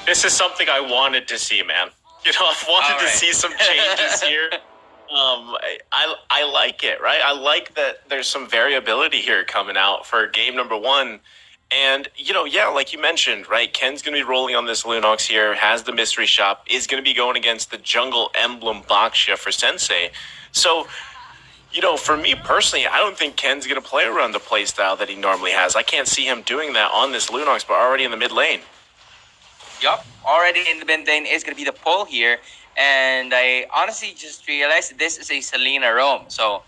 This is something I wanted to see, man. I've wanted to see some changes here. I like it, right? I like that there's some variability here coming out for game number one. And, yeah, like you mentioned, right? Ken's going to be rolling on this Lunox here, has the mystery shop, is going to be going against the jungle emblem Baksha for Sensei. So, for me personally, I don't think Ken's going to play around the playstyle that he normally has. I can't see him doing that on this Lunox, but already in the mid lane. Yup, already in the mid lane is going to be the pull here. And I honestly just realized this is a Selena roam. So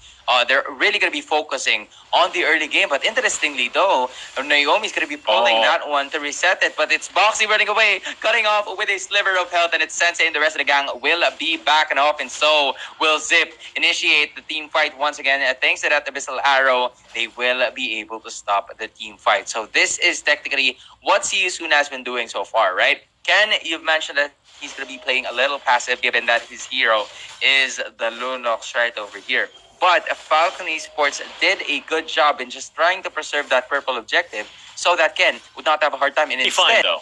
they're really going to be focusing on the early game. But interestingly, though, Naomi's going to be pulling that one to reset it. But it's Boxy running away, cutting off with a sliver of health. And it's Sensei and the rest of the gang will be backing off. And so will Zip initiate the team fight once again. Thanks to that Abyssal Arrow, they will be able to stop the team fight. So this is technically what Siusun has been doing so far, right? Ken, you've mentioned that he's going to be playing a little passive given that his hero is the Lunox right over here. But Falcon Esports did a good job in just trying to preserve that purple objective so that Ken would not have a hard time. And instead, fine, though.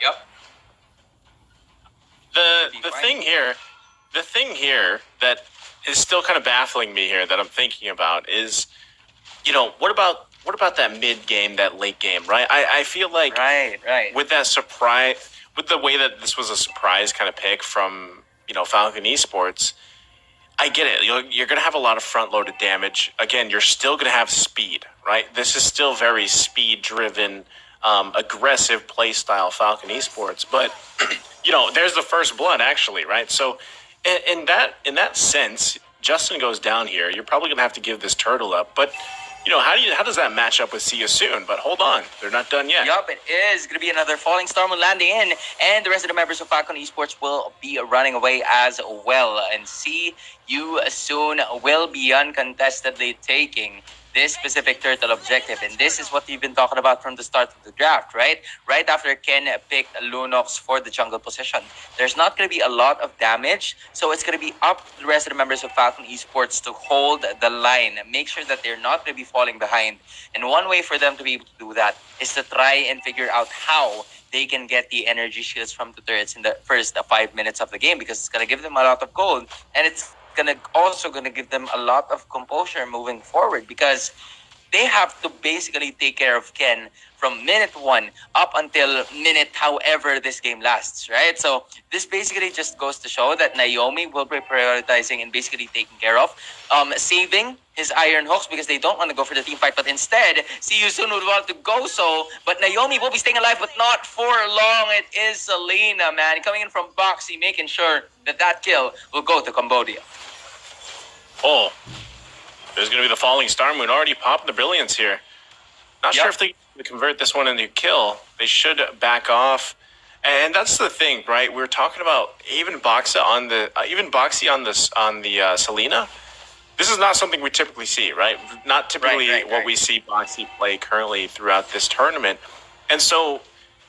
Yep. The thing here that is still kind of baffling me here that I'm thinking about is, what about that mid game, that late game, right? I feel like right. With that surprise, with the way that this was a surprise kind of pick from, Falcon Esports, I get it. You're going to have a lot of front-loaded damage. Again, you're still going to have speed, right? This is still very speed-driven, aggressive play style Falcon Esports. But, there's the first blood, actually, right? So in that sense, Justin goes down here. You're probably going to have to give this turtle up. But how does that match up with See You Soon? But hold on, they're not done yet. Yup, it is going to be another Falling Star Moon landing in, and the rest of the members of Falcon Esports will be running away as well. And See You Soon will be uncontestedly taking this specific turtle objective. And this is what we've been talking about from the start of the draft, right? Right after Ken picked Lunox for the jungle position. There's not going to be a lot of damage, so it's going to be up to the rest of the members of Falcon Esports to hold the line. Make sure that they're not going to be falling behind. And one way for them to be able to do that is to try and figure out how they can get the energy shields from the turrets in the first 5 minutes of the game, because it's going to give them a lot of gold, and it's also gonna give them a lot of composure moving forward, because they have to basically take care of Ken from minute 1 up until minute however this game lasts, right? So this basically just goes to show that Naomi will be prioritizing and basically taking care of saving his iron hooks, because they don't want to go for the team fight, but instead See You Soon would want to go so, but Naomi will be staying alive, but not for long. It is Selena, man, coming in from Boxy, making sure that kill will go to Cambodia. Oh, there's going to be the Falling Star Moon already popping the brilliance here. Not sure if they convert this one into a kill. They should back off. And that's the thing, right? We're talking about even Boxy on the Selena. This is not something we typically see, right? Not typically what we see Boxy play currently throughout this tournament. And so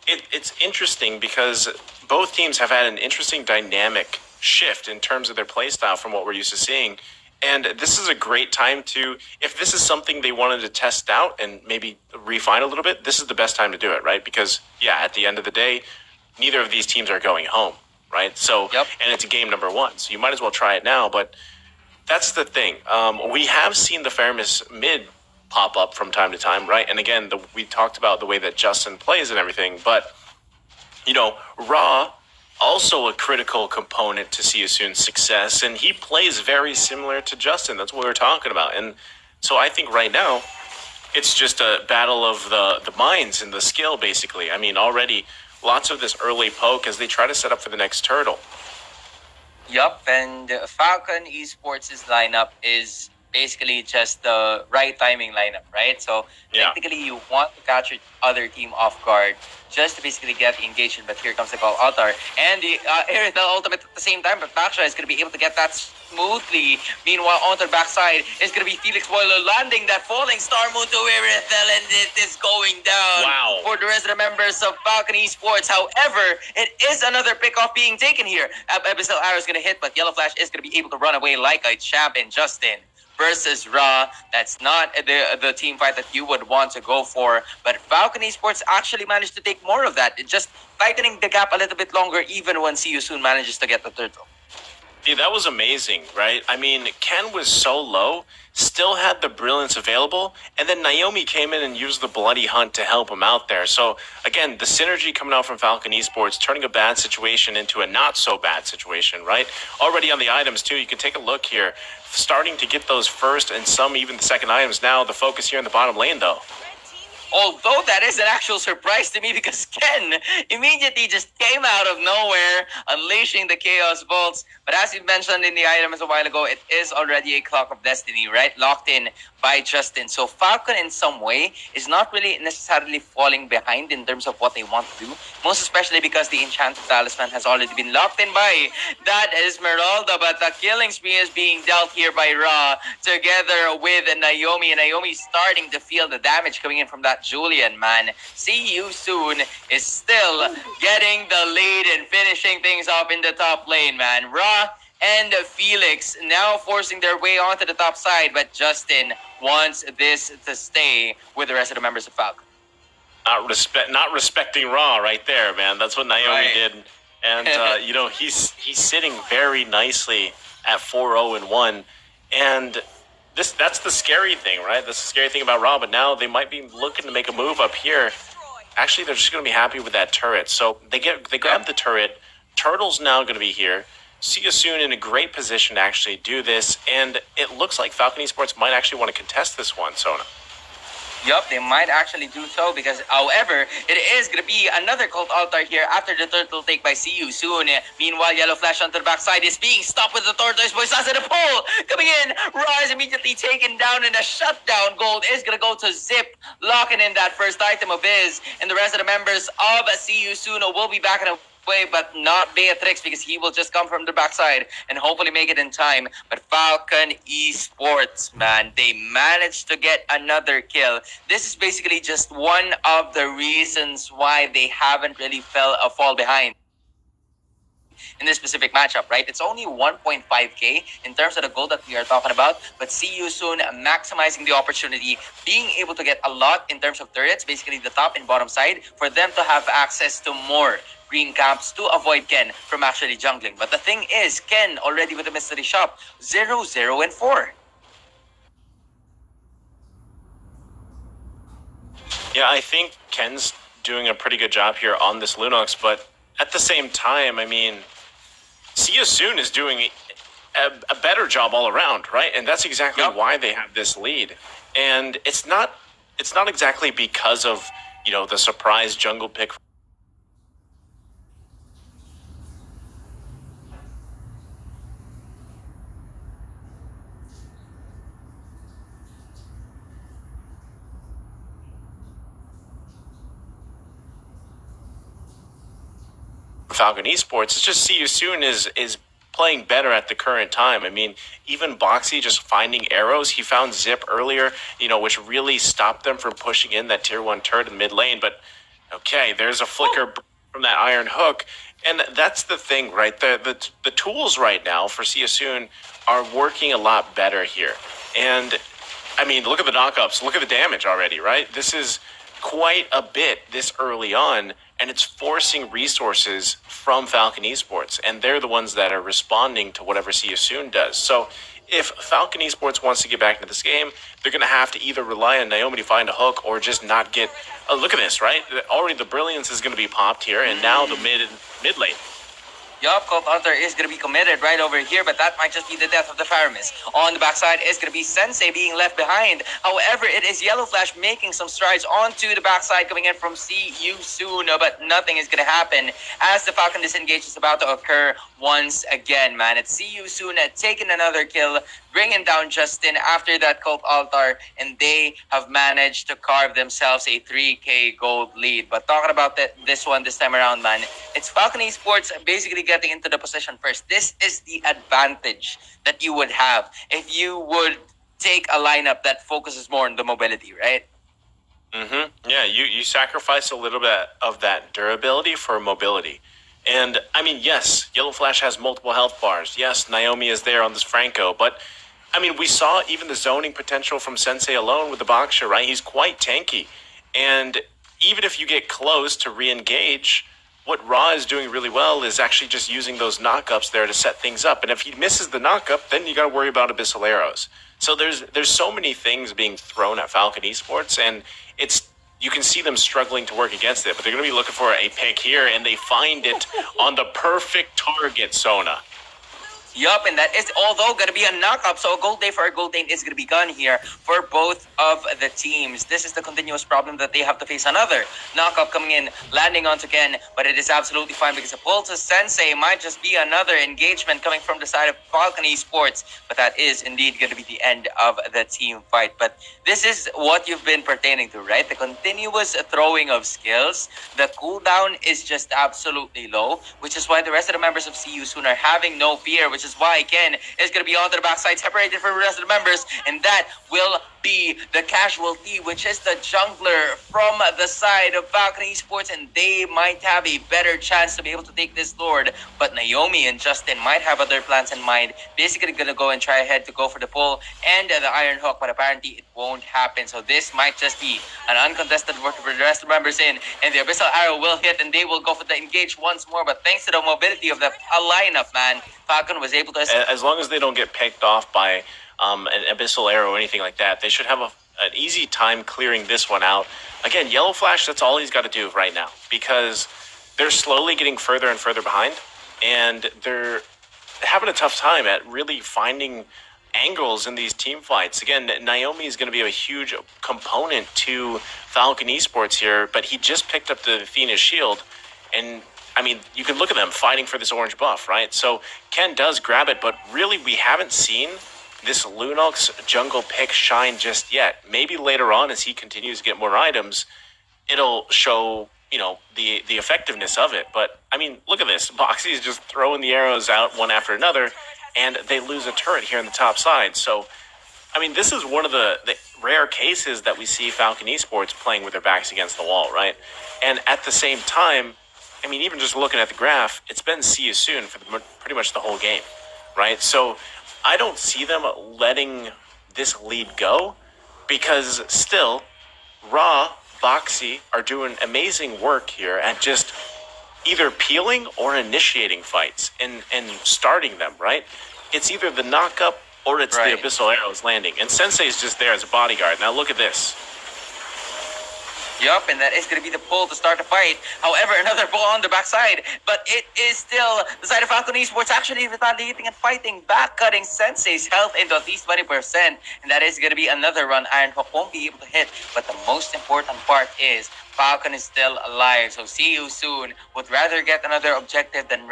it's interesting because both teams have had an interesting dynamic shift in terms of their play style from what we're used to seeing. And this is a great time to, if this is something they wanted to test out and maybe refine a little bit, this is the best time to do it, right? Because, at the end of the day, neither of these teams are going home, right? So, and it's game number 1, so you might as well try it now. But that's the thing. We have seen the Fairness mid pop up from time to time, right? And again, we talked about the way that Justin plays and everything, but, Raw, also a critical component to See You Soon's success, and he plays very similar to Justin. That's what we're talking about. And so I think right now it's just a battle of the minds and the skill, basically. I mean, already lots of this early poke as they try to set up for the next turtle. Yup, and Falcon Esports' lineup is basically just the right timing lineup, right? So technically you want to catch your other team off guard just to basically get the engagement, but here comes the call Altar and the Aerial ultimate at the same time, but Baksha is going to be able to get that smoothly. Meanwhile, on the backside is going to be Felix Boiler landing that Falling Star Moon to Aerial, and it is going down for the rest of the members of Falcon Esports. However, it is another pick-off being taken here. Abyssal Arrow is going to hit, but Yellow Flash is going to be able to run away like a champ, and Justin versus Raw. That's not the team fight that you would want to go for. But Falcon Esports actually managed to take more of that. It just tightening the gap a little bit longer, even when See You Soon manages to get the turtle. Yeah, that was amazing, right? I mean, Ken was so low, still had the brilliance available, and then Naomi came in and used the bloody hunt to help him out there. So, again, the synergy coming out from Falcon Esports, turning a bad situation into a not so bad situation, right? Already on the items, too, you can take a look here. Starting to get those first and some even the second items now. The focus here in the bottom lane, though. Although that is an actual surprise to me because Ken immediately just came out of nowhere, unleashing the Chaos Bolts. But as you mentioned in the items a while ago, it is already a Clock of Destiny, right? Locked in by Justin. So Falcon in some way is not really necessarily falling behind in terms of what they want to do. Most especially because the Enchanted Talisman has already been locked in by that Esmeralda. But the killing spree is being dealt here by Ra together with Naomi. And Naomi starting to feel the damage coming in from that Julian, man. See You Soon is still getting the lead and finishing things up in the top lane, man. Ra and Felix now forcing their way onto the top side, but Justin wants this to stay with the rest of the members of Falcon. Not respecting Raw right there, man. That's what Naomi did. And, he's sitting very nicely at 4-0-1. And that's the scary thing, right? That's the scary thing about Raw. But now they might be looking to make a move up here. Actually, they're just going to be happy with that turret. So they grab the turret. Turtle's now going to be here. See You Soon in a great position to actually do this. And it looks like Falcon Esports might actually want to contest this one, Sona. Yup, they might actually do so because, however, it is going to be another cult altar here after the turtle take by See You Soon. Meanwhile, Yellow Flash onto the backside is being stopped with the tortoise boy sauce in the pole. Coming in, Raw is immediately taken down and a shutdown gold is going to go to Zip, locking in that first item of his. And the rest of the members of See You Soon will be back in a way, but not Beatrix because he will just come from the backside and hopefully make it in time. But Falcon Esports, man, they managed to get another kill. This is basically just one of the reasons why they haven't really fall behind in this specific matchup, right? It's only 1.5k in terms of the goal that we are talking about, but See You Soon maximizing the opportunity, being able to get a lot in terms of turrets, basically the top and bottom side, for them to have access to more green camps to avoid Ken from actually jungling. But the thing is, Ken already with the mystery shop, 0-0-4. Yeah, I think Ken's doing a pretty good job here on this Lunox, but at the same time, I mean, See You Soon is doing a better job all around, right? And that's exactly why they have this lead. And it's not exactly because of, the surprise jungle pick Falcon Esports. It's just See You Soon is playing better at the current time. I mean, even Boxy just finding arrows. He found Zip earlier, which really stopped them from pushing in that tier 1 turret in mid lane. But okay, there's a flicker from that Iron Hook. And that's the thing, right? The tools right now for See You Soon are working a lot better here. And I mean, look at the knockups. Look at the damage already, right? This is quite a bit this early on, and it's forcing resources from Falcon Esports, and they're the ones that are responding to whatever See You Soon does. So if Falcon Esports wants to get back into this game, they're going to have to either rely on Naomi to find a hook or just not get... Oh, look at this, right? Already the brilliance is going to be popped here, and now the mid lane. Yup, Cult Altar is going to be committed right over here, but that might just be the death of the Faramis. On the backside is going to be Sensei being left behind. However, it is Yellow Flash making some strides onto the backside coming in from See You Soon, but nothing is going to happen as the Falcon disengage is about to occur once again, man. It's See You Soon taking another kill, bringing down Justin after that Cult Altar, and they have managed to carve themselves a 3k gold lead. But talking about this one this time around, man, it's Falcon Esports basically getting into the position first. This is the advantage that you would have if you would take a lineup that focuses more on the mobility, right? Yeah, you sacrifice a little bit of that durability for mobility. And, I mean, yes, Yellow Flash has multiple health bars. Yes, Naomi is there on this Franco, but I mean, we saw even the zoning potential from Sensei alone with the Boxer, right? He's quite tanky. And even if you get close to re-engage, what Ra is doing really well is actually just using those knockups there to set things up. And if he misses the knockup, then you got to worry about Abyssal Arrows. So there's so many things being thrown at Falcon Esports, and you can see them struggling to work against it. But they're going to be looking for a pick here, and they find it on the perfect target, Sona. Yup, and that is although going to be a knockup, so a gold day for a gold lane is going to be gone here for both of the teams. This is the continuous problem that they have to face. Another knockup coming in, landing onto Ken, but it is absolutely fine because a pull to Sensei might just be another engagement coming from the side of Falcon Esports, but that is indeed going to be the end of the team fight. But this is what you've been pertaining to, right? The continuous throwing of skills. The cooldown is just absolutely low, which is why the rest of the members of CU Soon are having no fear, which is why Ken is going to be onto the backside, separated from the rest of the members, and that will be the casualty, which is the jungler from the side of Falcon Esports, and they might have a better chance to be able to take this Lord. But Naomi and Justin might have other plans in mind. Basically going to go and try ahead to go for the pull and the Iron Hook, but apparently it won't happen. So this might just be an uncontested work for the rest of the members in, and the Abyssal Arrow will hit, and they will go for the engage once more. But thanks to the mobility of the lineup, man, Falcon was able to... As long as they don't get picked off by an Abyssal Arrow or anything like that, they should have an easy time clearing this one out. Again, Yellow Flash, that's all he's got to do right now, because they're slowly getting further and further behind, and they're having a tough time at really finding angles in these team fights. Again, Naomi is going to be a huge component to Falcon Esports here, but he just picked up the Athena shield, and I mean, you can look at them fighting for this orange buff, right? So Ken does grab it, but really we haven't seen this Lunox jungle pick shine just yet. Maybe later on, as he continues to get more items, it'll show, you know, the effectiveness of it. But I mean, look at this. Boxy is just throwing the arrows out one after another, and they lose a turret here on the top side. So, I mean, this is one of the rare cases that we see Falcon Esports playing with their backs against the wall, right? And at the same time, I mean, even just looking at the graph, it's been see you soon for pretty much the whole game, right? So I don't see them letting this lead go, because still, Ra, Boxy are doing amazing work here at just either peeling or initiating fights and starting them, right? It's either the knockup or it's the Abyssal Arrows landing. And Sensei is just there as a bodyguard. Now look at this. Yup, and that is going to be the pull to start the fight. However, another pull on the backside, but it is still the side of Falcon Esports actually retaliating and fighting back, cutting Sensei's health into at least 20%, and that is going to be another run. Iron Hook won't be able to hit, but the most important part is Falcon is still alive, so see you soon. Would rather get another objective than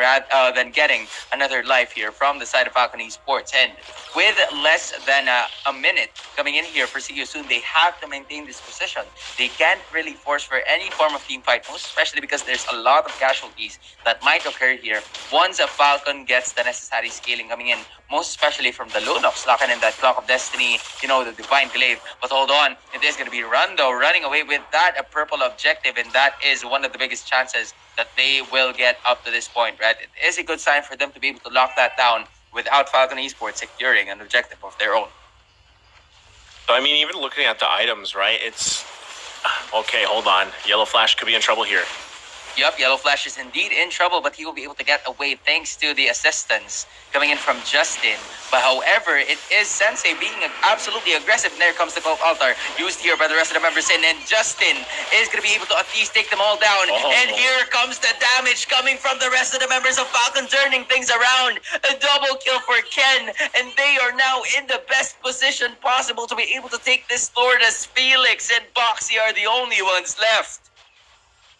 getting another life here from the side of Falcon Esports. And with less than a minute coming in here for see you soon, they have to maintain this position. They can't really force for any form of team fight, most especially because there's a lot of casualties that might occur here once a Falcon gets the necessary scaling coming in, most especially from the Lunox, locking in that Clock of Destiny, you know, the Divine Glaive. But hold on, it is going to be Rondo running away with that purple objective, and that is one of the biggest chances that they will get up to this point, right? It is a good sign for them to be able to lock that down without Falcon Esports securing an objective of their own. So, I mean, even looking at the items, right, it's... Okay, hold on. Yellow Flash could be in trouble here. Yup, Yellow Flash is indeed in trouble, but he will be able to get away thanks to the assistance coming in from Justin. But however, it is Sensei being absolutely aggressive. And there comes the Cult Altar, used here by the rest of the members in. And Justin is going to be able to at least take them all down. And here comes the damage coming from the rest of the members of Falcon, turning things around. A double kill for Ken. And they are now in the best position possible to be able to take this Lord, as Felix and Boxy are the only ones left.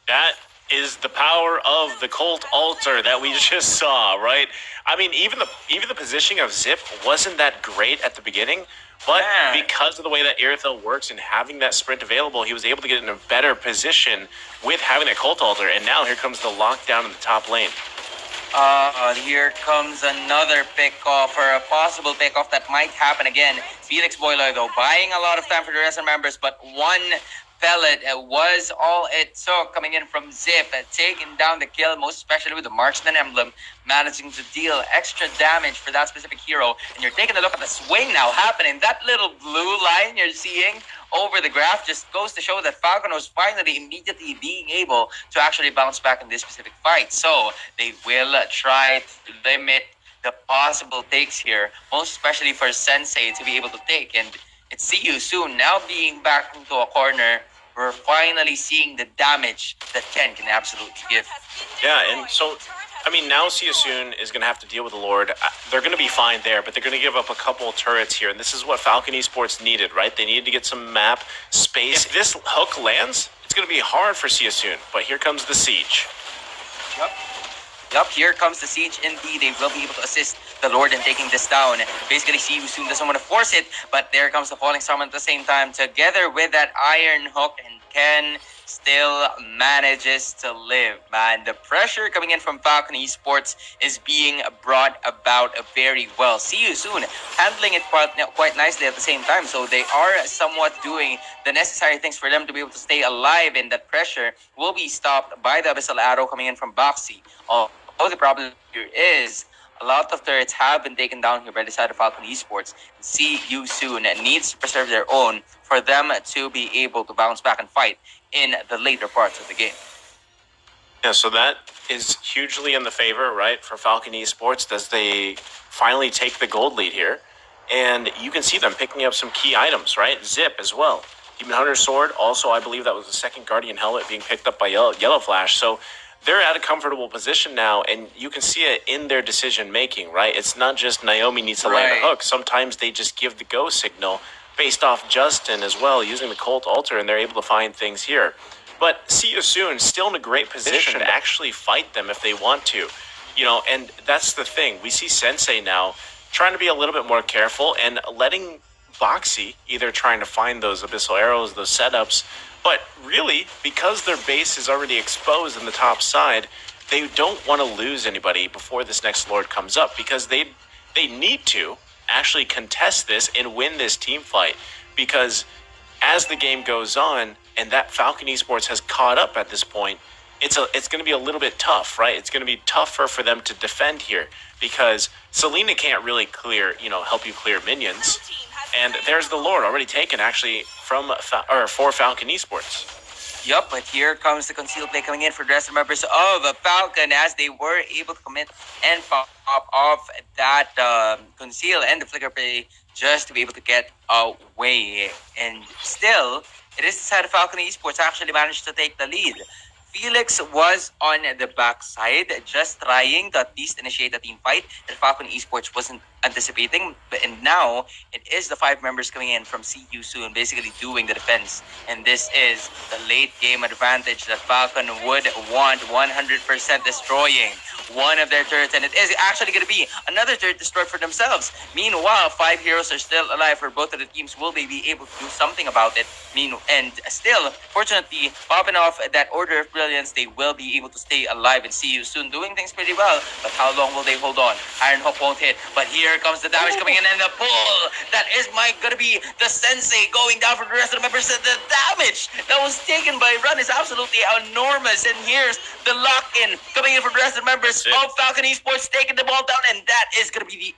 That is the power of the Cult Altar that we just saw, right? I mean, even the positioning of Zip wasn't that great at the beginning, but because of the way that Irithel works and having that sprint available, he was able to get in a better position with having that Cult Altar, and now here comes the lockdown in the top lane. Here comes another pick-off, or a possible pick-off that might happen again. Felix Boiler, though, buying a lot of time for the rest of the members, but one pellet was all it took coming in from Zip, taking down the kill, most especially with the marksman emblem, managing to deal extra damage for that specific hero. And you're taking a look at the swing now happening. That little blue line you're seeing over the graph just goes to show that Falcon was finally immediately being able to actually bounce back in this specific fight. So they will try to limit the possible takes here, most especially for Sensei to be able to take. And it's See You Soon now being back into a corner. We're finally seeing the damage that Ken can absolutely give. Yeah, and so, I mean, now See You Soon is going to have to deal with the Lord. They're going to be fine there, but they're going to give up a couple of turrets here, and this is what Falcon Esports needed, right? They needed to get some map space. If this hook lands, it's going to be hard for See You Soon, but here comes the siege. Yup, here comes the siege indeed. They will be able to assist the Lord in taking this down. Basically, See You Soon doesn't want to force it, but there comes the Falling Storm at the same time, together with that Iron Hook, and Ken still manages to live, man. The pressure coming in from Falcon Esports is being brought about very well. See You Soon handling it quite nicely at the same time, so they are somewhat doing the necessary things for them to be able to stay alive, and that pressure will be stopped by the Abyssal Arrow coming in from Boxy. All the problem here is a lot of turrets have been taken down here by the side of Falcon Esports. See You Soon needs to preserve their own for them to be able to bounce back and fight in the later parts of the game. Yeah, so that is hugely in the favor, right, for Falcon Esports as they finally take the gold lead here. And you can see them picking up some key items, right? Zip as well. Demon Hunter's Sword, also I believe that was the second Guardian Helmet being picked up by Yellow Flash. So they're at a comfortable position now, and you can see it in their decision making, right? It's not just Naomi needs to land a hook. Sometimes they just give the go signal based off Justin as well, using the Colt Altar, and they're able to find things here. But See You Soon still in a great position to actually fight them if they want to, you know. And that's the thing. We see Sensei now trying to be a little bit more careful and letting Boxy either trying to find those Abyssal Arrows, those setups. But really, because their base is already exposed in the top side, they don't want to lose anybody before this next Lord comes up, because they need to actually contest this and win this team fight. Because as the game goes on and that Falcon Esports has caught up at this point, it's going to be a little bit tough, right? It's going to be tougher for them to defend here because Selena can't really help you clear minions. And there's the Lord already taken, actually, for Falcon Esports. Yup, but here comes the concealed play coming in for the rest of the members of Falcon, as they were able to commit and pop off that conceal and the flicker play just to be able to get away. And still, it is the side of Falcon Esports actually managed to take the lead. Felix was on the backside, just trying to at least initiate a team fight that Falcon Esports wasn't anticipating. And now, it is the 5 members coming in from See You Soon, basically doing the defense. And this is the late game advantage that Falcon would want, 100% destroying one of their turrets. And it is actually going to be another turret destroyed for themselves. Meanwhile, 5 heroes are still alive for both of the teams. Will they be able to do something about it? And still, fortunately, popping off that Order of Brilliance, they will be able to stay alive and See You Soon doing things pretty well. But how long will they hold on? Iron Hook won't hit. But here comes the damage coming in, and the pull. That is gonna be the Sensei going down for the rest of the members. The damage that was taken by Run is absolutely enormous. And here's the lock-in coming in for the rest of the members of Falcon Esports, taking the ball down, and that is gonna be the